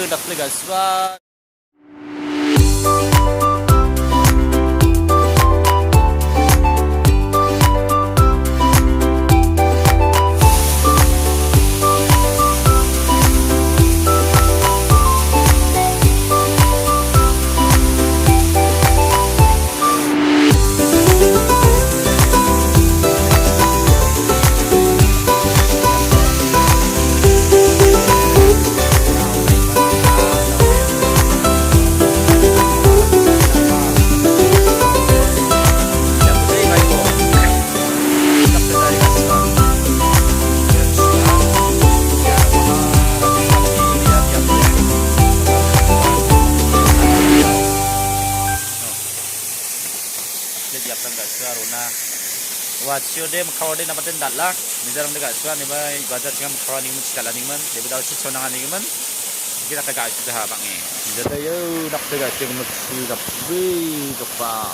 Nakligas ba? Watch dem kawade na paten dalak mizaram de gaswa ne bai bazar cham kawani mu chikala ning man de bidau chicho nang ani man kita ka gasu ha bangi jada yo nak de gasu mu chi dap bi pa